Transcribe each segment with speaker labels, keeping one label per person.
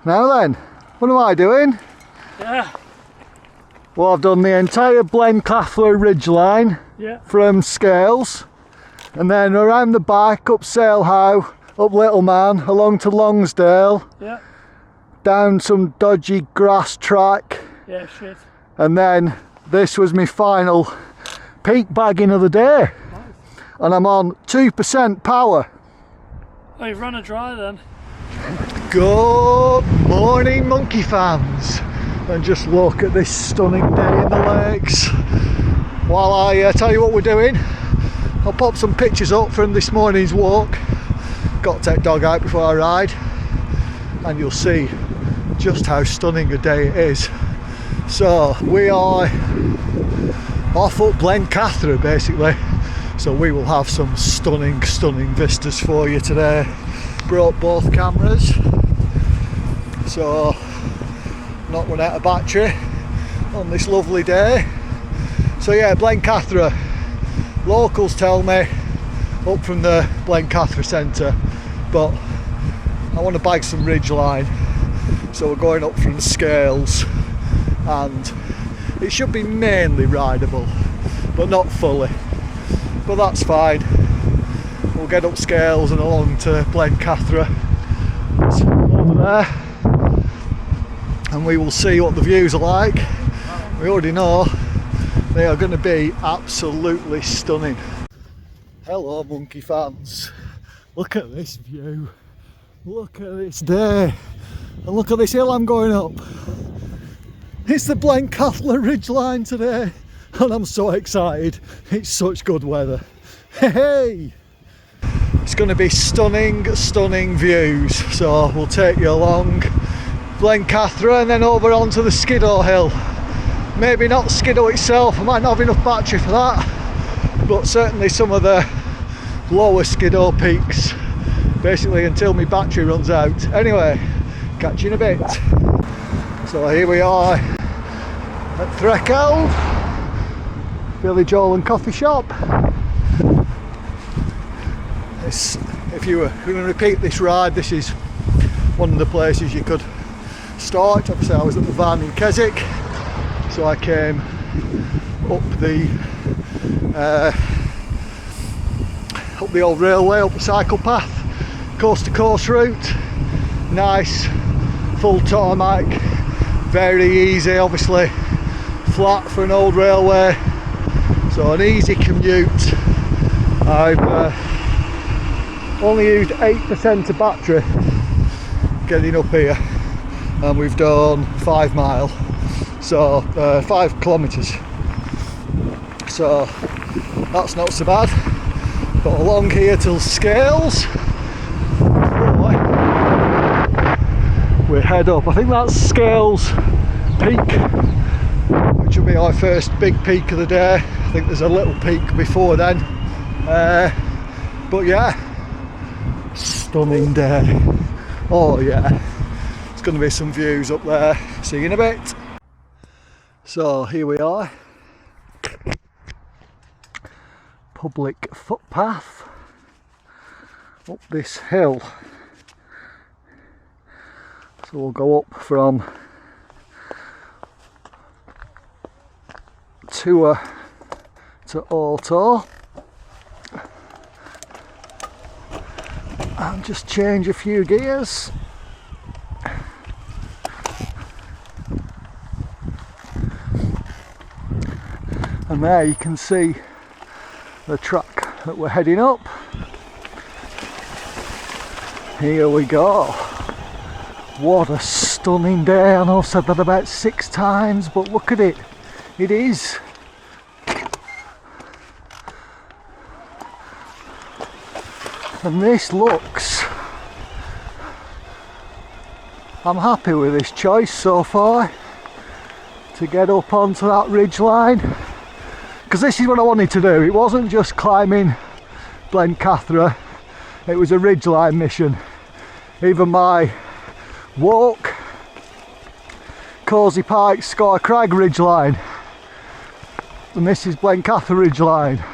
Speaker 1: Now then, what am I doing?
Speaker 2: Yeah.
Speaker 1: Well, I've done the entire Blencathra ridgeline from Scales, and then around the back, up Salehow, up Little Man, along to Lonscale, down some dodgy grass track, and then this was my final peak bagging of the day. Nice. And I'm on 2% power.
Speaker 2: Oh, you've run a dry then.
Speaker 1: Good morning, monkey fans, and just look at this stunning day in the lakes. While I tell you what we're doing, I'll pop some pictures up from this morning's walk. Got to take dog out before I ride, and you'll see just how stunning a day it is. So we are off up Blencathra basically, so we will have some stunning vistas for you today. Brought both cameras, so not run out of battery on this lovely day. So yeah, Blencathra, locals tell me up from the Blencathra centre, but I want to bag some ridgeline, so we're going up from Scales, and it should be mainly rideable but not fully, but that's fine. We'll get up Scales and along to Blencathra over there, and we will see what the views are like. We already know they are going to be absolutely stunning. Hello monkey fans, look at this view, look at this day, and look at this hill I'm going up. It's the Blencathra ridgeline today, and I'm so excited. It's such good weather. Hey! It's going to be stunning views, so we'll take you along Blencathra and then over onto the Skiddaw hill. Maybe not Skiddaw itself, I might not have enough battery for that, but certainly some of the lower Skiddaw peaks, basically until my battery runs out. Anyway, catch you in a bit. So here we are at Threkel, Village Hall and Coffee Shop. If you were going to repeat this ride, this is one of the places you could start. Obviously I was at the van in Keswick, so I came up the old railway, up the cycle path, coast to coast route. Nice full tarmac, very easy, obviously flat for an old railway, so an easy commute. I've only used 8% of battery getting up here, and we've done 5 miles, so 5 kilometres, so that's not so bad. Got along here till Scales before we head up. I think that's Scales Peak, which will be our first big peak of the day. I think there's a little peak before then, but yeah, stunning day. Oh yeah, it's going to be some views up there. See you in a bit. So here we are, public footpath up this hill. So we'll go up from Tour to Auto and just change a few gears. And there you can see the track that we're heading up. Here we go. What a stunning day. I know I've said that about 6 times, but look at it. It is. And this looks, I'm happy with this choice so far, to get up onto that ridgeline, because this is what I wanted to do. It wasn't just climbing Blencathra, it was a ridgeline mission. Even my walk, Causey Pike, Score Crag ridgeline, and this is Blencathra ridgeline,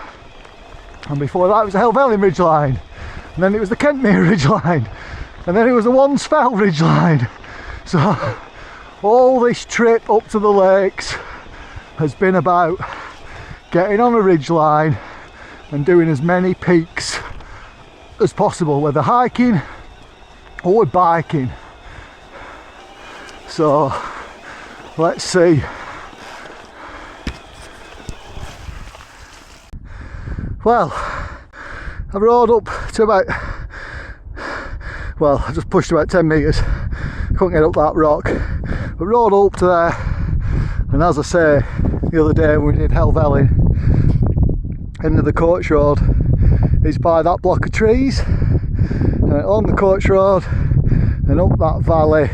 Speaker 1: and before that it was the Hallsfell ridgeline, and then it was the Kentmere ridgeline, and then it was the Hallsfell ridgeline. So all this trip up to the lakes has been about getting on a ridgeline and doing as many peaks as possible, whether hiking or we're biking. So let's see. Well, I rode up to about, well, I just pushed about 10 metres, couldn't get up that rock, but rode up to there, and as I say, the other day when we did Hallsfell, end of the coach road is by that block of trees, and on the coach road and up that valley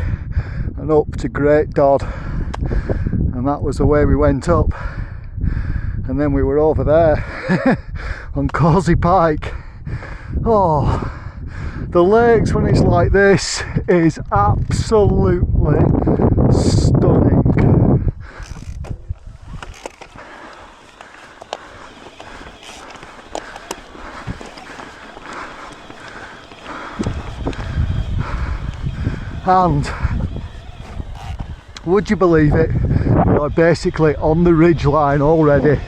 Speaker 1: and up to Great Dodd, and that was the way we went up. And then we were over there on Causey Pike. Oh, the lakes when it's like this is absolutely stunning. And would you believe it, we are basically on the ridgeline already.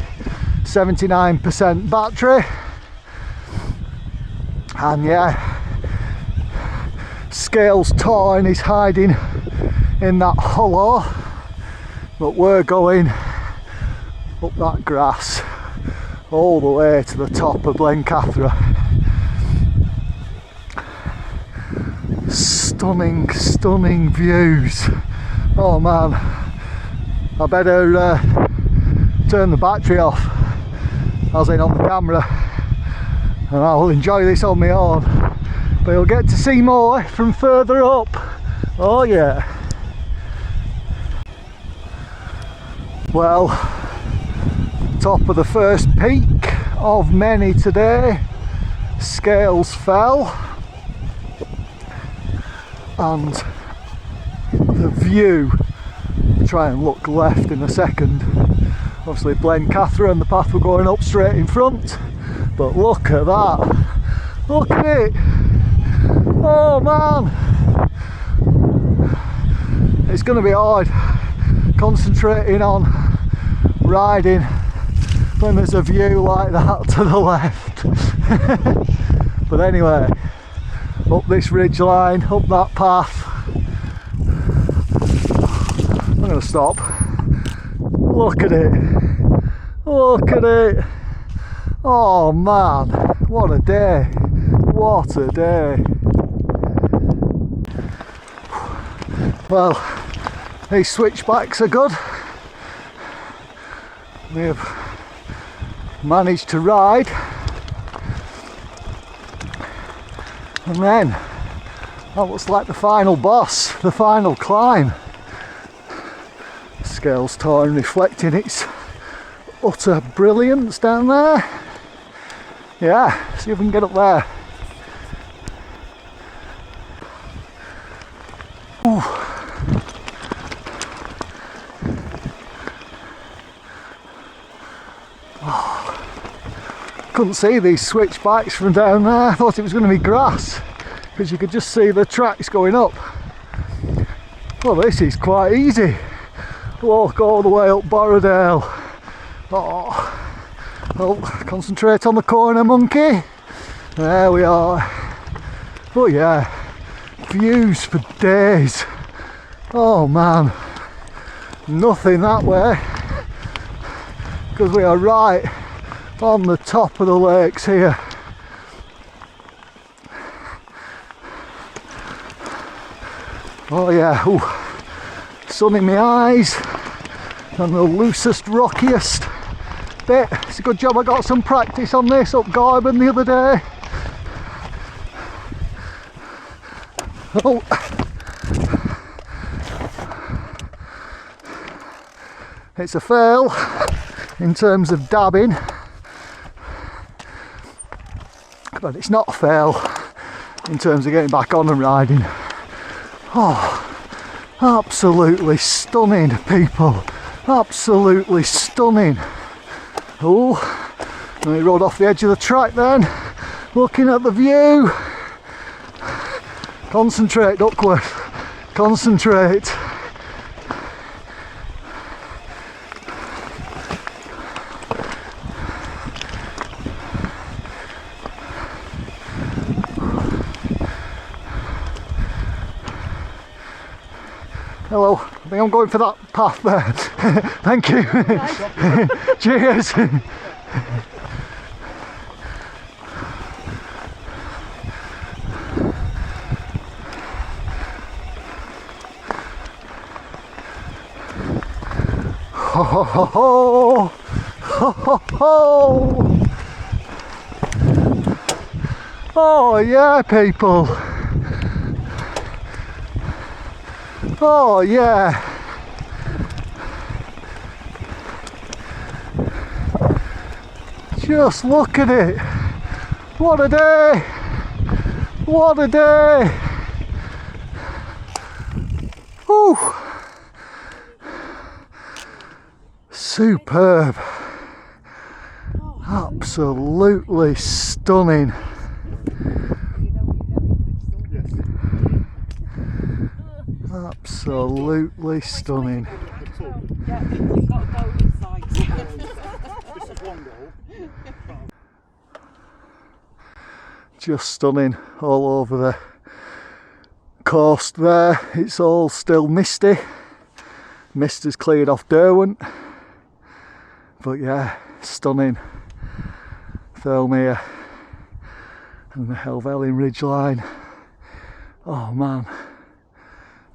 Speaker 1: 79% battery, and yeah, Scale's torn, is hiding in that hollow, but we're going up that grass all the way to the top of Blencathra. Stunning, stunning views. Oh man, I better turn the battery off, as in on the camera, and I'll enjoy this on my own, but you'll get to see more from further up. Oh yeah. Well, top of the first peak of many today, Hallsfell, and the view, try and look left in a second, obviously Blencathra and the path we're going up straight in front, but look at that, look at it, oh man, it's going to be hard concentrating on riding when there's a view like that to the left. But anyway, up this ridge line, up that path, I'm going to stop. Look at it, look at it, oh man, what a day, what a day. Well, these switchbacks are good. We have managed to ride, and then that looks like the final boss, the final climb. Scale's torn, reflecting its utter brilliance down there. Yeah, see if we can get up there. Ooh. Oh. Couldn't see these switchbacks from down there. I thought it was going to be grass, because you could just see the tracks going up. Well, this is quite easy. Walk all the way up Borrowdale. Oh, well, concentrate on the corner, monkey. There we are. But yeah, views for days. Oh man, nothing that way, because we are right on the top of the lakes here. Oh yeah, ooh. Sun in my eyes, and the loosest, rockiest bit. It's a good job I got some practice on this up Garban the other day. Oh. It's a fail in terms of dabbing, but it's not a fail in terms of getting back on and riding. Oh. Absolutely stunning, people. Absolutely stunning. Oh, and we rode off the edge of the track then, looking at the view. Concentrate, Duckworth. Concentrate. Hello, I think I'm going for that path there. Thank you. Cheers. Ho ho ho ho! Ho ho ho! Oh yeah, people! Oh yeah! Just look at it! What a day! What a day! Whew! Superb! Absolutely stunning! Absolutely stunning.
Speaker 3: Yeah, you've got to go inside.
Speaker 4: This is one goal.
Speaker 1: Just stunning all over the coast there. It's all still misty. Mist has cleared off Derwent. But yeah, stunning Thirlmere and the Helvellyn ridgeline. Oh man.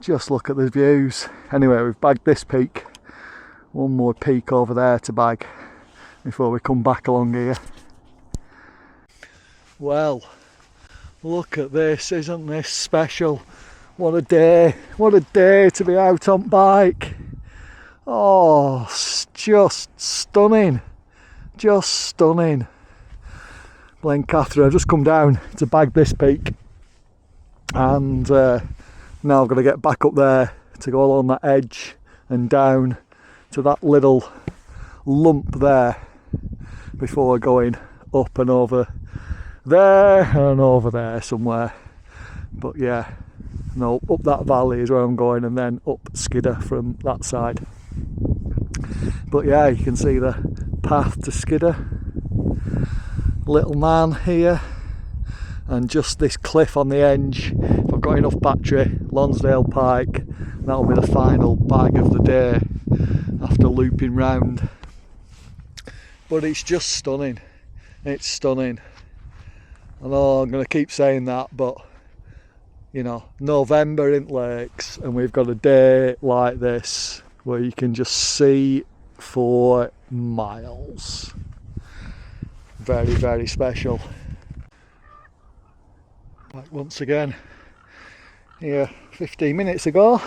Speaker 1: Just look at the views. Anyway, we've bagged this peak. One more peak over there to bag before we come back along here. Well, look at this, isn't this special? What a day to be out on bike. Oh, just stunning, just stunning. Blencathra, I've just come down to bag this peak and now I've got to get back up there to go along that edge and down to that little lump there before going up and over there and over there somewhere. But yeah, no, up that valley is where I'm going and then up Skiddaw from that side. But yeah, you can see the path to Skiddaw. Little Man here. And just this cliff on the edge. If I've got enough battery, Lonscale Pike, that'll be the final bag of the day after looping round. But it's just stunning. It's stunning. I know I'm going to keep saying that, but you know, November in lakes and we've got a day like this where you can just see for miles. Very, very special. Like once again, here 15 minutes ago,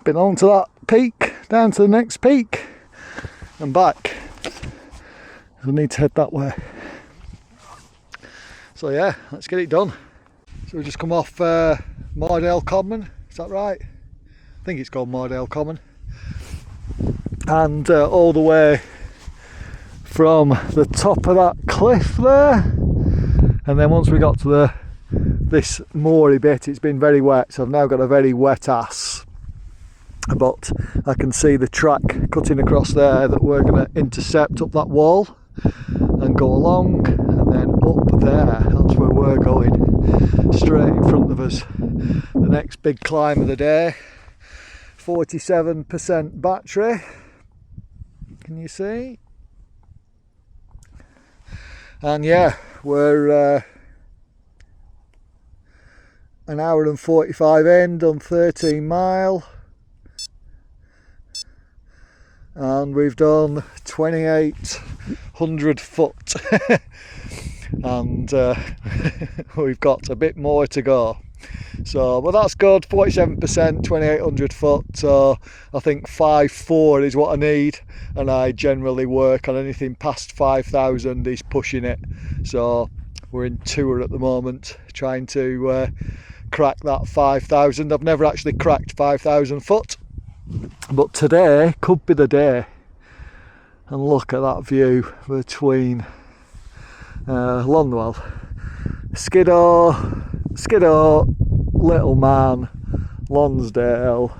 Speaker 1: been on to that peak, down to the next peak and back. I need to head that way. So yeah, let's get it done. So we just come off Mungrisdale Common, is that right? I think it's called Mungrisdale Common. And all the way from the top of that cliff there, and then once we got to this moory bit, it's been very wet, so I've now got a very wet ass, but I can see the track cutting across there that we're going to intercept up that wall and go along, and then up there, that's where we're going, straight in front of us, the next big climb of the day. 47% battery, can you see? And yeah, we're an hour and 45 in, done 13 mile, and we've done 2,800 foot and we've got a bit more to go. So, but that's good, 47%, 2,800 foot, so I think 5.4 is what I need, and I generally work on anything past 5,000 is pushing it. So we're in tour at the moment, trying to crack that 5,000. I've never actually cracked 5,000 foot, but today could be the day. And look at that view between Skiddaw, Little Man, Lonscale.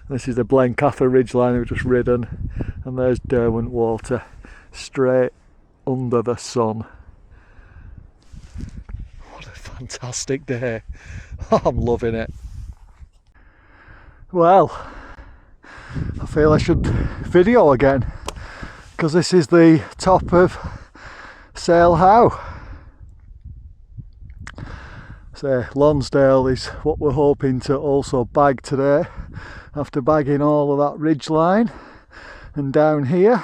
Speaker 1: This is the Blencathra ridgeline we've just ridden, and there's Derwent Water straight under the sun. What a fantastic day. I'm loving it. Well, I feel I should video again, because this is the top of Sail Howe. So Lonscale is what we're hoping to also bag today, after bagging all of that ridge line and down here.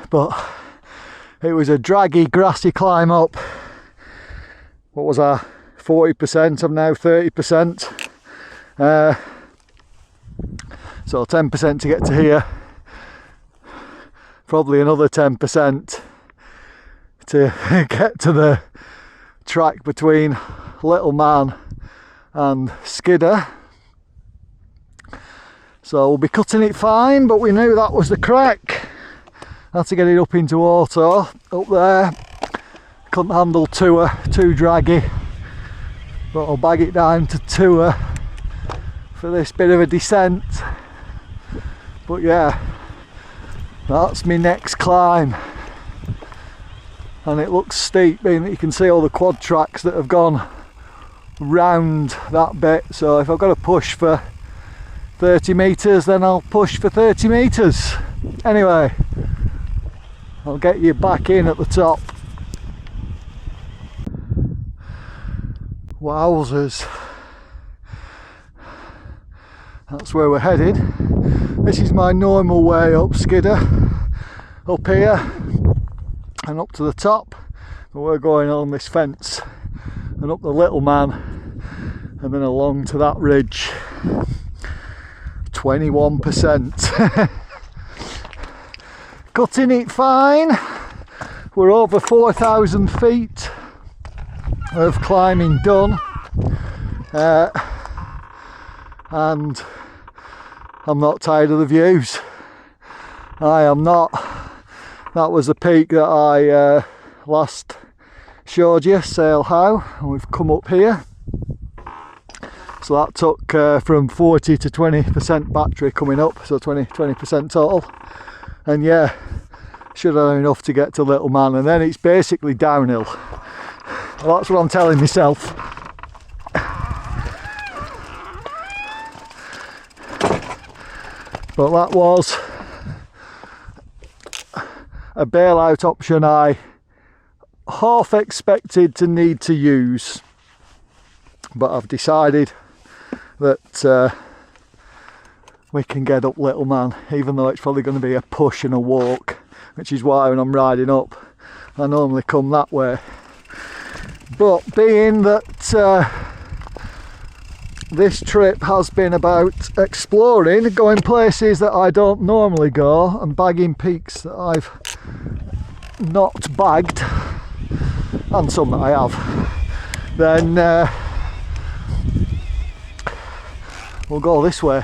Speaker 1: But it was a draggy, grassy climb up. What was I? 40%, I'm now 30%. So 10% to get to here. Probably another 10% to get to the track between Little Man and Skiddaw. So we'll be cutting it fine, but we knew that was the crack. Had to get it up into auto up there. Couldn't handle tour, too draggy, but I'll bag it down to tour for this bit of a descent. But yeah, that's my next climb, and it looks steep, being that you can see all the quad tracks that have gone round that bit. So if I've got to push for 30 metres, then I'll push for 30 metres. Anyway, I'll get you back in at the top. Wowzers, that's where we're headed. This is my normal way up Skiddaw, up here and up to the top, but we're going on this fence and up the Little Man and then along to that ridge. 21%. Cutting it fine. We're over 4,000 feet of climbing done, and I'm not tired of the views. I am not. That was the peak that I last showed you, Sail Howe, and we've come up here. So that took from 40 to 20% battery coming up, so 20% total. And yeah, should have enough to get to Little Man, and then it's basically downhill. Well, that's what I'm telling myself. But that was a bailout option I half expected to need to use, but I've decided that we can get up Little Man, even though it's probably going to be a push and a walk, which is why when I'm riding up I normally come that way. But being that this trip has been about exploring, going places that I don't normally go and bagging peaks that I've not bagged, and some that I have, then we'll go this way.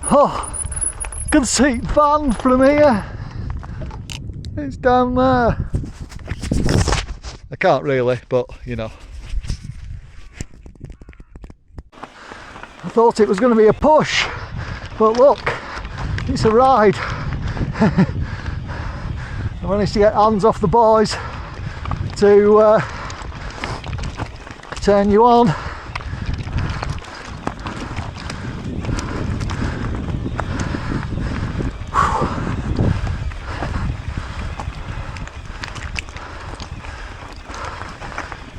Speaker 1: Oh, can see van from here. It's down there. I can't really, but you know. I thought it was going to be a push, but look, it's a ride. I managed to get hands off the boys to turn you on.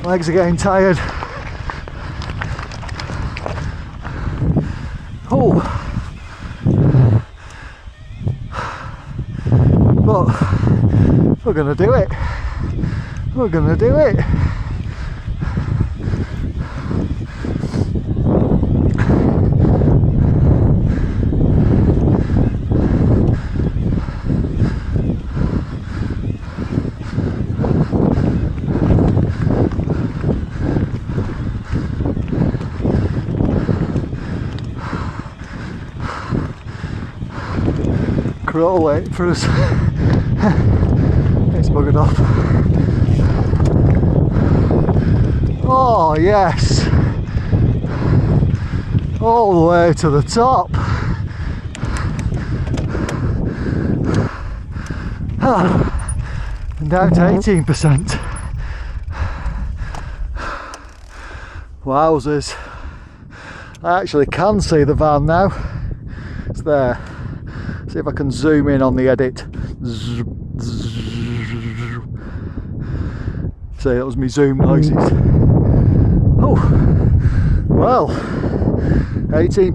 Speaker 1: Legs are getting tired. Oh, but we're gonna do it. We're gonna do it. We're all waiting for us. It's buggered off. Oh yes, all the way to the top. And down to 18%. Wowzers. I actually can see the van now. It's there. See if I can zoom in on the edit. See, that was me zoom noises. Oh, well, 18%.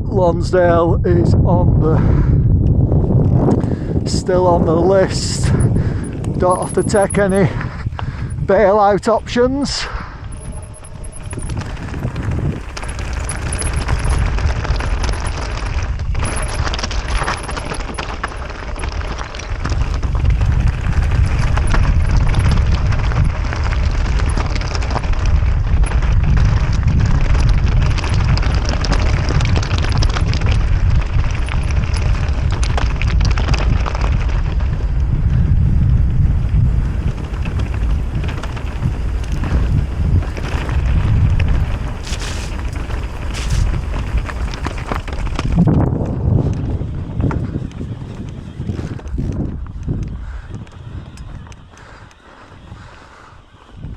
Speaker 1: Lonscale is on still on the list. Don't have to take any bailout options.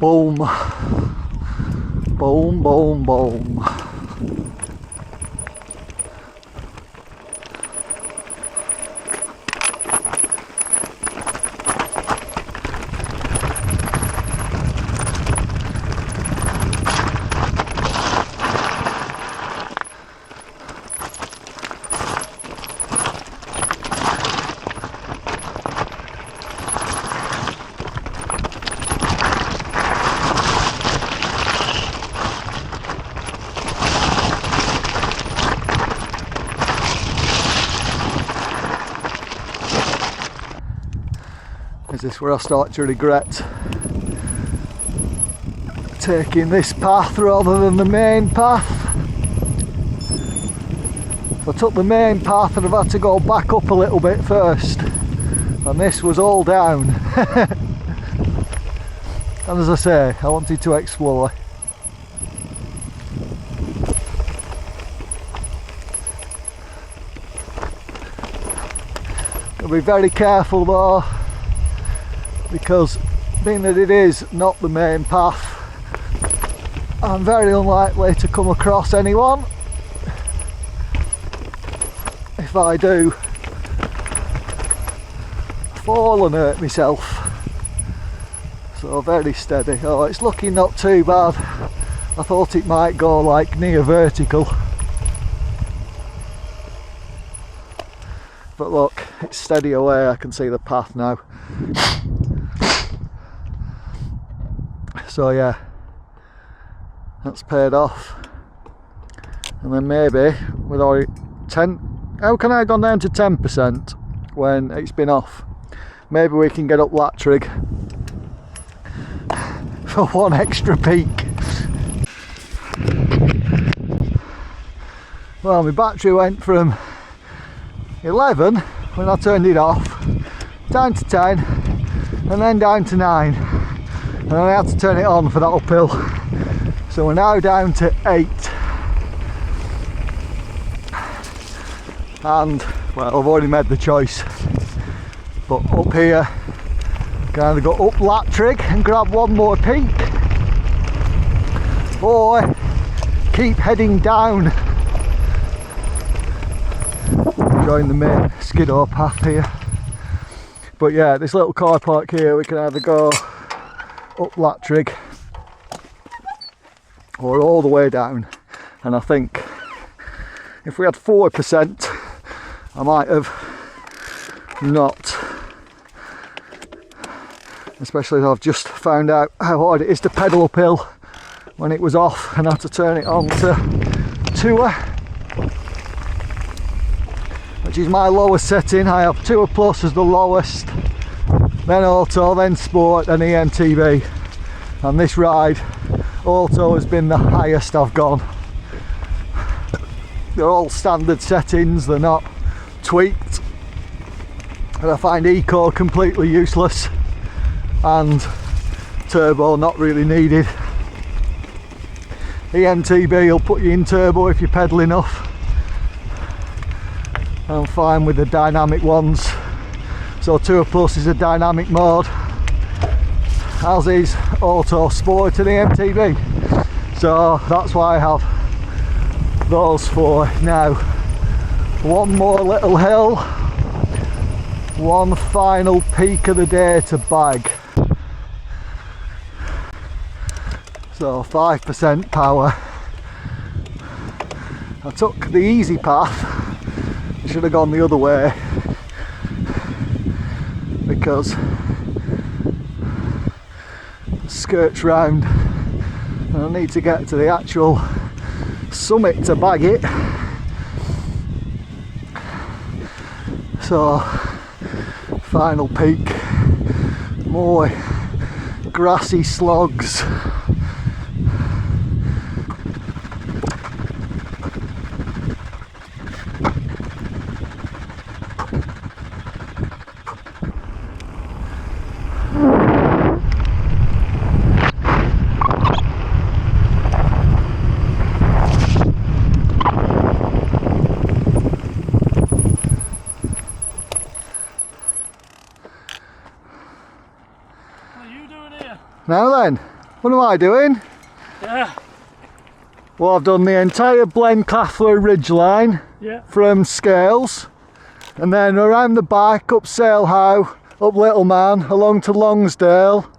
Speaker 1: Boom, boom, boom, boom. Is this where I start to regret taking this path rather than the main path? If I took the main path, I'd have had to go back up a little bit first, and this was all down. And as I say, I wanted to explore. I'll be very careful though, because being that it is not the main path, I'm very unlikely to come across anyone. If I do, fall and hurt myself. So very steady. Oh, it's looking not too bad. I thought it might go like near vertical, but look, it's steady away. I can see the path now. So yeah, that's paid off. And then maybe with our 10, how can I have gone down to 10% when it's been off? Maybe we can get up Latrigg for one extra peak. Well, my battery went from 11 when I turned it off, down to 10, and then down to 9. And I had to turn it on for that uphill. So we're now down to 8. And, well, I've already made the choice. But up here, I can either go up Latrigg and grab one more peak, or keep heading down. Join the main Skiddaw path here. But yeah, this little car park here, we can either go up Latrigg or all the way down. And I think if we had 4%, I might have not, especially as I've just found out how hard it is to pedal uphill when it was off and had to turn it on to Tour, which is my lowest setting. I have Tour Plus as the lowest, then Auto, then Sport, then eMTB, and this ride Auto has been the highest I've gone. They're all standard settings, they're not tweaked, and I find eco completely useless and turbo not really needed. eMTB will put you in turbo if you pedal enough. I'm fine with the dynamic ones. So Tour Plus is a dynamic mode, as is Auto Sport and eMTB. So that's why I have those four. Now, one more little hill, one final peak of the day to bag. So 5% power. I took the easy path. I should have gone the other way because it skirts round and I need to get to the actual summit to bag it. So final peak, more grassy slogs. Now then, what am I doing?
Speaker 2: Yeah.
Speaker 1: Well, I've done the entire Blencathra ridgeline from Scales, and then around the back, up Salehow, up Little Man, along to Lonscale,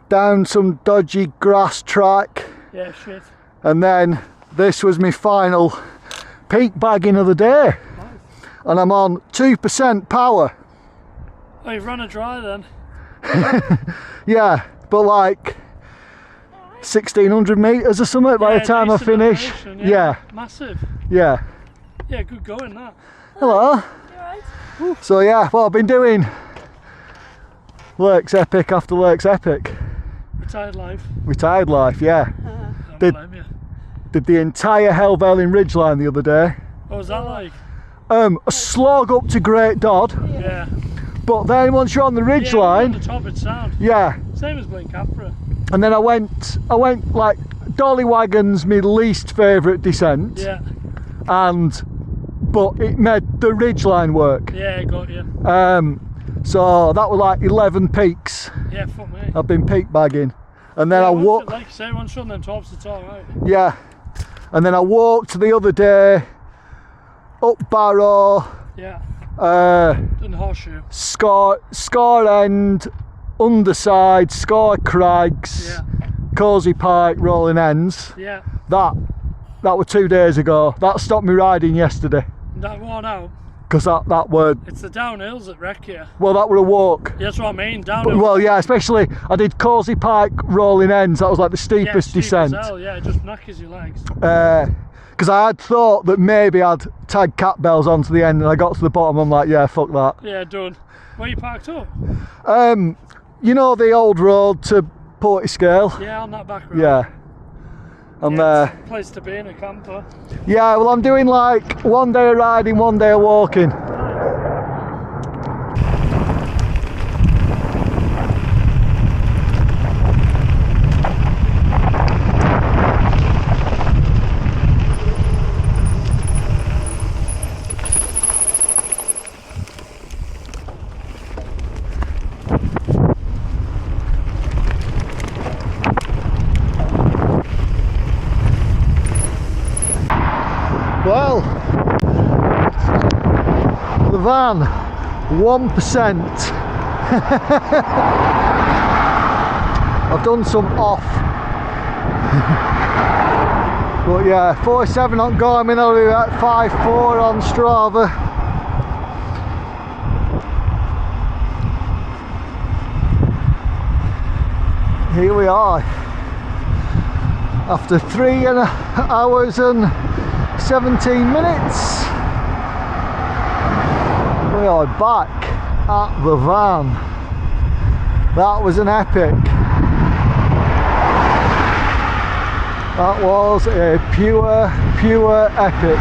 Speaker 1: down some dodgy grass track,
Speaker 2: shit.
Speaker 1: and then this was my final peak bagging of the day.
Speaker 2: Nice.
Speaker 1: And I'm on 2% power.
Speaker 2: Oh, you've run a dry then?
Speaker 1: Yeah, but like 1600 metres or something by the time I finish. Yeah.
Speaker 2: Massive.
Speaker 1: Yeah.
Speaker 2: Yeah, good going that.
Speaker 1: Hello.
Speaker 3: You alright?
Speaker 1: So yeah, what I've been doing, Lakes Epic after Lakes Epic.
Speaker 2: Retired life.
Speaker 1: Retired life, yeah.
Speaker 2: Don't
Speaker 1: Did-
Speaker 2: blame you.
Speaker 1: Did the entire Hallsfell ridgeline the other day.
Speaker 2: What was that like?
Speaker 1: A slog up to Great Dodd,
Speaker 2: Yeah.
Speaker 1: but then once you're on the
Speaker 2: Yeah, on
Speaker 1: ridgeline,
Speaker 2: the top it's sound.
Speaker 1: yeah,
Speaker 2: Same as Blencathra.
Speaker 1: and then I went like Dolly Wagon's my least favourite descent,
Speaker 2: Yeah.
Speaker 1: but it made the ridgeline work.
Speaker 2: Yeah, got you.
Speaker 1: So that was like 11 peaks.
Speaker 2: Yeah, fuck me.
Speaker 1: I've been peak bagging, and then
Speaker 2: Yeah,
Speaker 1: I
Speaker 2: once
Speaker 1: walked.
Speaker 2: you- like you say, once you're on them tops, it's alright.
Speaker 1: Yeah, and then I walked the other day up Barrow,
Speaker 2: Yeah.
Speaker 1: Scar
Speaker 2: Done horseshoe.
Speaker 1: End, underside, Scar Crags,
Speaker 2: Yeah.
Speaker 1: Cozy Pike, Rolling Ends.
Speaker 2: Yeah.
Speaker 1: That was 2 days ago. That stopped me riding yesterday
Speaker 2: That worn out.
Speaker 1: because that were,
Speaker 2: It's the downhills that wreck you.
Speaker 1: well, that were a walk.
Speaker 2: Yeah, that's what I mean. Downhill.
Speaker 1: Well, yeah, especially I did Cozy Pike, Rolling Ends. That was like the steepest
Speaker 2: steep
Speaker 1: descent.
Speaker 2: as hell, yeah, it just knackers your legs.
Speaker 1: Because I had thought that maybe I'd tag cat bells onto the end, and I got to the bottom. I'm like, yeah, fuck that.
Speaker 2: Yeah, done. Where you parked up?
Speaker 1: You know the old road to Portiscale?
Speaker 2: Yeah, on that back road.
Speaker 1: Yeah. I'm
Speaker 2: yeah,
Speaker 1: there.
Speaker 2: it's a place to be in a camper.
Speaker 1: Yeah, well, I'm doing like 1 day of riding, 1 day of walking. Well, the van, 1%. I've done some off. But yeah, 47 on Garmin, I'll be at 5.4 on Strava. Here we are. After 3 hours and 17 minutes, we are back at the van. That was an epic. That was a pure epic.